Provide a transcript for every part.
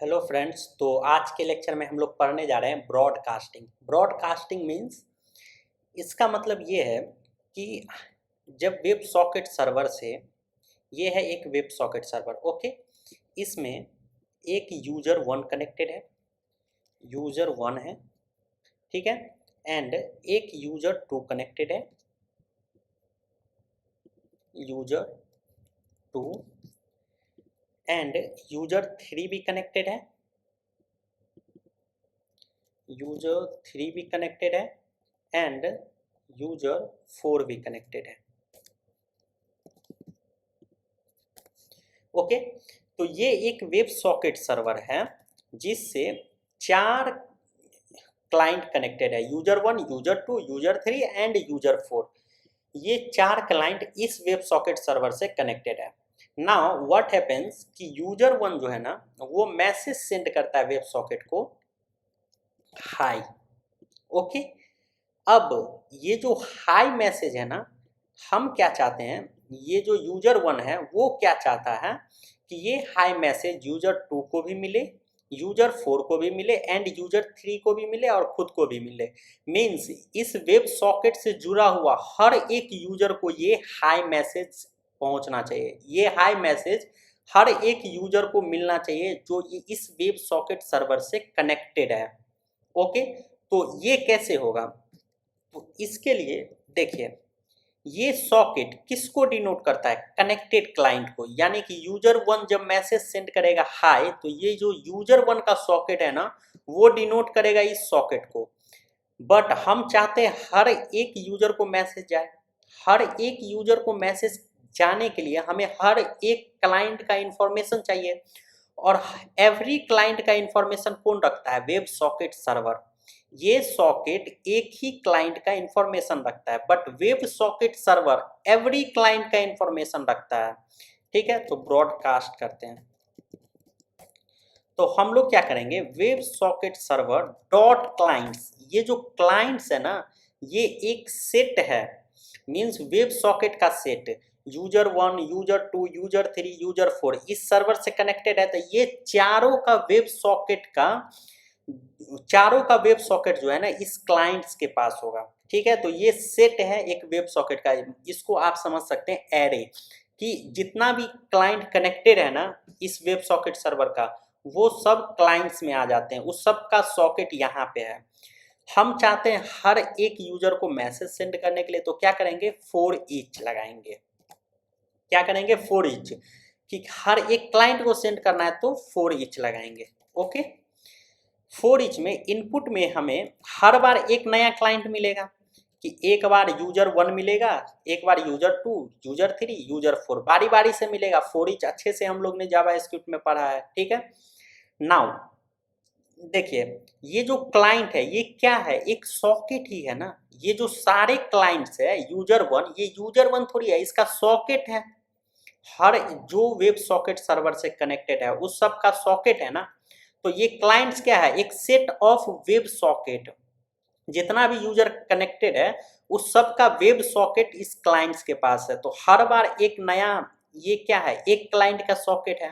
Hello friends. तो आज के लेक्चर में हम लोग पढ़ने जा रहे हैं ब्रॉडकास्टिंग। ब्रॉडकास्टिंग मीन्स इसका मतलब ये है कि जब वेब सॉकेट सर्वर से, ये है एक वेब सॉकेट सर्वर, ओके। इसमें एक यूजर वन कनेक्टेड है, यूजर वन है, ठीक है। एंड एक यूजर टू कनेक्टेड है, user two. And user three भी कनेक्टेड है, यूजर थ्री भी कनेक्टेड है। एंड यूजर फोर भी कनेक्टेड है, ओके। तो ये एक वेब सॉकेट सर्वर है जिससे चार क्लाइंट कनेक्टेड है, user one, user two, user three and user four. ये चार क्लाइंट इस वेब सॉकेट सर्वर से कनेक्टेड है। नाउ व्हाट हैपेंस कि यूजर वन जो है ना, वो मैसेज सेंड करता है वेब सॉकेट को, हाई, ओके। अब ये जो हाई मैसेज है ना, हम क्या चाहते हैं, ये जो यूजर वन है वो क्या चाहता है कि ये हाई मैसेज यूजर टू को भी मिले, यूजर फोर को भी मिले एंड यूजर थ्री को भी मिले और खुद को भी मिले। मीन्स इस वेब सॉकेट से जुड़ा हुआ हर एक यूजर को ये हाई मैसेज पहुंचना चाहिए, ये हाई मैसेज हर एक यूजर को मिलना चाहिए जो इस वेब सॉकेट सर्वर से कनेक्टेड है, ओके। तो ये कैसे होगा, तो इसके लिए देखिए, ये सॉकेट किसको डिनोट करता है, कनेक्टेड क्लाइंट को। यानी कि यूजर वन जब मैसेज सेंड करेगा हाई, तो ये जो यूजर वन का सॉकेट है ना, वो डिनोट करेगा इस सॉकेट को। बट हम चाहते हैं हर एक यूजर को मैसेज जाए। हर एक यूजर को मैसेज जाने के लिए हमें हर एक क्लाइंट का इंफॉर्मेशन चाहिए, और एवरी क्लाइंट का इंफॉर्मेशन कौन रखता है, वेब सॉकेट सर्वर। ये सॉकेट एक ही क्लाइंट का इंफॉर्मेशन रखता है, but web socket server every client का इंफॉर्मेशन रखता है, ठीक है। तो ब्रॉडकास्ट करते हैं, तो हम लोग क्या करेंगे, web socket server dot clients. ये जो क्लाइंट्स है ना, ये एक सेट है, मींस वेब सॉकेट का सेट। User one, user two, user three, user four इस सर्वर से कनेक्टेड है। तो ये चारों का वेब सॉकेट जो है ना, इस क्लाइंट्स के पास होगा, ठीक है। तो ये सेट है एक वेब सॉकेट का। इसको आप समझ सकते हैं एरे, कि जितना भी क्लाइंट कनेक्टेड है ना इस वेब सॉकेट सर्वर का, वो सब क्लाइंट्स में आ जाते हैं, उस सब का सॉकेट यहाँ पे है। हम चाहते हैं हर एक यूजर को मैसेज सेंड करने के लिए, तो क्या करेंगे, फॉर ईच लगाएंगे। क्या करेंगे, फॉर ईच, कि हर एक क्लाइंट को सेंड करना है तो फॉर ईच लगाएंगे, ओके। फॉर ईच में इनपुट में हमें हर बार एक नया क्लाइंट मिलेगा, कि एक बार यूजर वन मिलेगा, एक बार user two, user three, user four, बारी बारी से मिलेगा। फॉर ईच अच्छे से हम लोग ने जावा स्क्रिप्ट में पढ़ा है, ठीक है। नाउ देखिए, ये जो क्लाइंट है ये क्या है, एक सॉकेट ही है ना। ये जो सारे क्लाइंट्स है, यूजर वन, ये यूजर वन थोड़ी है, इसका सॉकेट है। हर जो वेब सॉकेट सर्वर से कनेक्टेड है उस सब का सॉकेट है ना। तो ये क्लाइंट्स क्या है, एक सेट ऑफ वेब सॉकेट। जितना भी यूजर कनेक्टेड है उस सब का वेब सॉकेट इस क्लाइंट्स के पास है। तो हर बार एक नया, ये क्या है, एक क्लाइंट का सॉकेट है,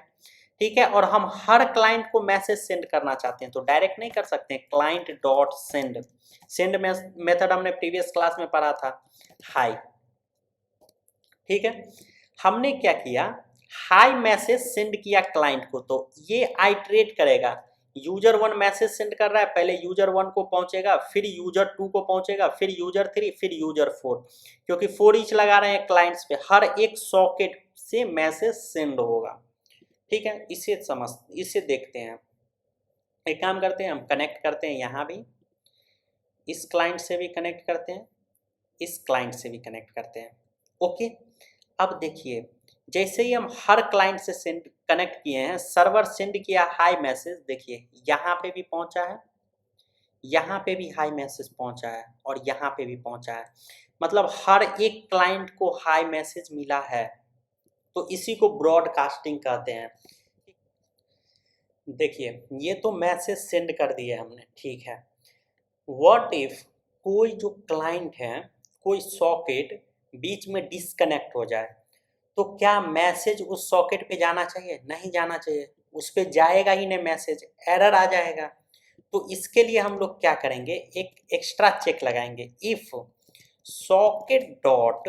ठीक है। और हम हर क्लाइंट को मैसेज सेंड करना चाहते हैं तो डायरेक्ट नहीं कर सकते, client dot send. Send method हमने प्रीवियस क्लास में पढ़ा था, हाई, ठीक है। हमने क्या किया, हाई मैसेज सेंड किया क्लाइंट को, तो ये आइटरेट करेगा। यूजर वन मैसेज सेंड कर रहा है, पहले यूजर वन को पहुंचेगा, फिर यूजर टू को पहुंचेगा, फिर यूजर थ्री, फिर यूजर फोर, क्योंकि फोर ईच लगा रहे हैं क्लाइंट्स पे। हर एक सॉकेट से मैसेज सेंड होगा, ठीक है। इसे देखते हैं। एक काम करते हैं, हम कनेक्ट करते हैं, यहाँ भी इस क्लाइंट से भी कनेक्ट करते हैं, इस क्लाइंट से भी कनेक्ट करते हैं, ओके। अब देखिए, जैसे ही हम हर क्लाइंट से सेंड कनेक्ट किए हैं, सर्वर सेंड किया हाई मैसेज, देखिए यहाँ पे भी पहुंचा है, यहाँ पे भी हाई मैसेज पहुंचा है, और यहाँ पे भी पहुंचा है। मतलब हर एक क्लाइंट को हाई मैसेज मिला है, तो इसी को ब्रॉडकास्टिंग कहते हैं। देखिए, ये तो मैसेज सेंड कर दिए हमने, ठीक है। व्हाट इफ कोई जो क्लाइंट है, कोई सॉकेट बीच में डिस्कनेक्ट हो जाए, तो क्या मैसेज उस सॉकेट पे जाना चाहिए, नहीं जाना चाहिए। उस पर जाएगा ही नहीं मैसेज, एरर आ जाएगा। तो इसके लिए हम लोग क्या करेंगे, एक एक्स्ट्रा चेक लगाएंगे, if socket dot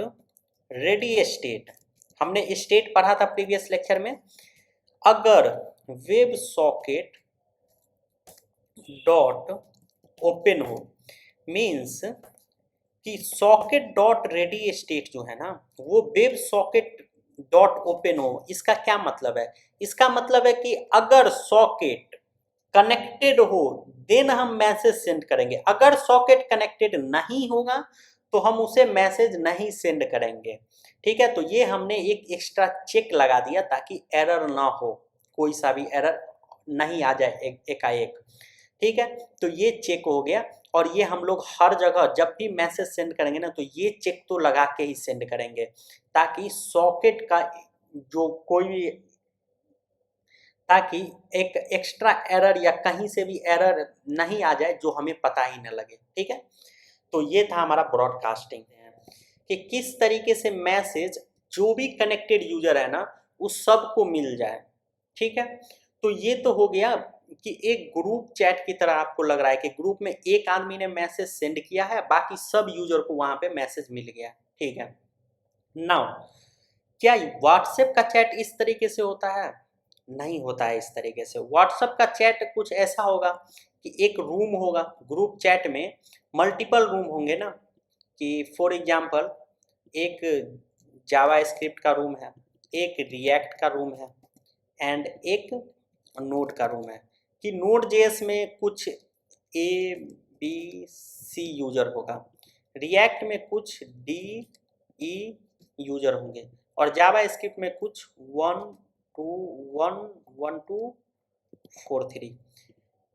ready state, हमने स्टेट पढ़ा था प्रीवियस लेक्चर में, अगर वेब सॉकेट डॉट ओपन हो, मीन्स कि सॉकेट डॉट रेडी स्टेट जो है ना वो वेब सॉकेट डॉट ओपन हो। इसका क्या मतलब है, इसका मतलब है कि अगर सॉकेट कनेक्टेड हो देन हम मैसेज सेंड करेंगे, अगर सॉकेट कनेक्टेड नहीं होगा तो हम उसे मैसेज नहीं सेंड करेंगे। ठीक है, तो ये हमने एक एक्स्ट्रा चेक लगा दिया ताकि एरर ना हो, कोई सा भी एरर नहीं आ जाए एकाएक। ठीक है, तो ये चेक हो गया, और ये हम लोग हर जगह जब भी मैसेज सेंड करेंगे ना तो ये चेक तो लगा के ही सेंड करेंगे, ताकि सॉकेट का जो कोई भी, ताकि एक एक्स्ट्रा एरर या कहीं से भी एरर नहीं आ जाए जो हमें पता ही न लगे। ठीक है, तो ये था हमारा ब्रॉडकास्टिंग कि किस तरीके से मैसेज जो भी कनेक्टेड यूजर है ना उस सब को मिल जाए। ठीक है, तो ये तो हो गया कि एक ग्रुप चैट की तरह आपको लग रहा है कि ग्रुप में एक आदमी ने मैसेज सेंड किया है, बाकी सब यूजर को वहां पे मैसेज मिल गया। ठीक है, नाउ क्या व्हाट्सएप का चैट इस तरीके से होता है? नहीं होता है इस तरीके से। व्हाट्सएप का चैट कुछ ऐसा होगा कि एक रूम होगा, ग्रुप चैट में मल्टीपल रूम होंगे ना, कि फॉर एग्जांपल एक जावा स्क्रिप्ट का रूम है, एक रिएक्ट का रूम है, एंड एक नोड का रूम है, कि नोड जेएस में कुछ ए बी सी यूजर होगा, रिएक्ट में कुछ डी ई यूजर होंगे, और जावा स्क्रिप्ट में कुछ 1 2 1 1 2 4 3,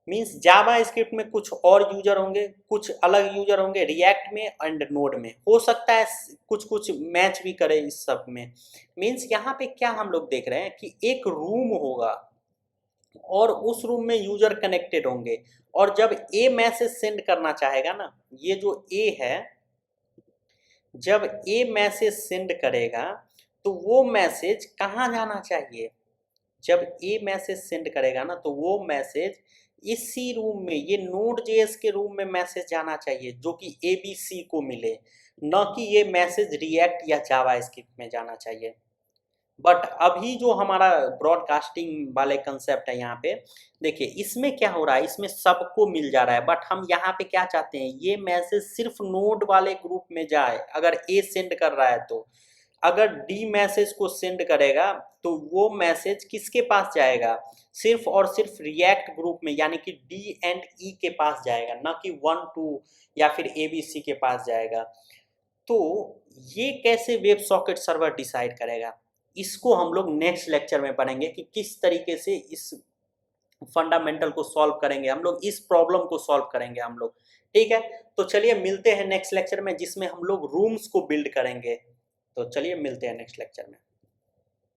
मीन्स जावा स्क्रिप्ट में कुछ और यूजर होंगे, कुछ अलग यूजर होंगे रिएक्ट में एंड नोड में, हो सकता है कुछ कुछ मैच भी करे इस सब में। मीन्स यहाँ पे क्या हम लोग देख रहे हैं कि एक रूम होगा और उस रूम में यूजर कनेक्टेड होंगे, और जब ए मैसेज सेंड करना चाहेगा ना, ये जो ए है, जब ए मैसेज सेंड करेगा तो वो मैसेज कहाँ जाना चाहिए, जब ए मैसेज सेंड करेगा ना तो वो मैसेज इसी रूम में, ये नोड जेएस के रूम में मैसेज जाना चाहिए जो कि एबीसी को मिले, न कि ये मैसेज रिएक्ट या जावा स्क्रिप्ट में जाना चाहिए। बट अभी जो हमारा ब्रॉडकास्टिंग वाले कंसेप्ट है यहाँ पे देखिए, इसमें क्या हो रहा है, इसमें सबको मिल जा रहा है, बट हम यहाँ पे क्या चाहते हैं, ये मैसेज सिर्फ नोड वाले ग्रुप में जाए अगर ए सेंड कर रहा है तो, अगर डी मैसेज को सेंड करेगा तो वो मैसेज किसके पास जाएगा, सिर्फ और सिर्फ रिएक्ट ग्रुप में, यानी कि डी एंड ई के पास जाएगा, ना कि 1 2 या फिर एबीसी के पास जाएगा। तो ये कैसे वेब सॉकेट सर्वर डिसाइड करेगा, इसको हम लोग नेक्स्ट लेक्चर में पढ़ेंगे कि किस तरीके से इस फंडामेंटल को सॉल्व करेंगे हम लोग, इस प्रॉब्लम को सॉल्व करेंगे हम लोग। ठीक है, तो चलिए मिलते हैं नेक्स्ट लेक्चर में जिसमें हम लोग रूम्स को बिल्ड करेंगे। तो चलिए मिलते हैं नेक्स्ट लेक्चर में।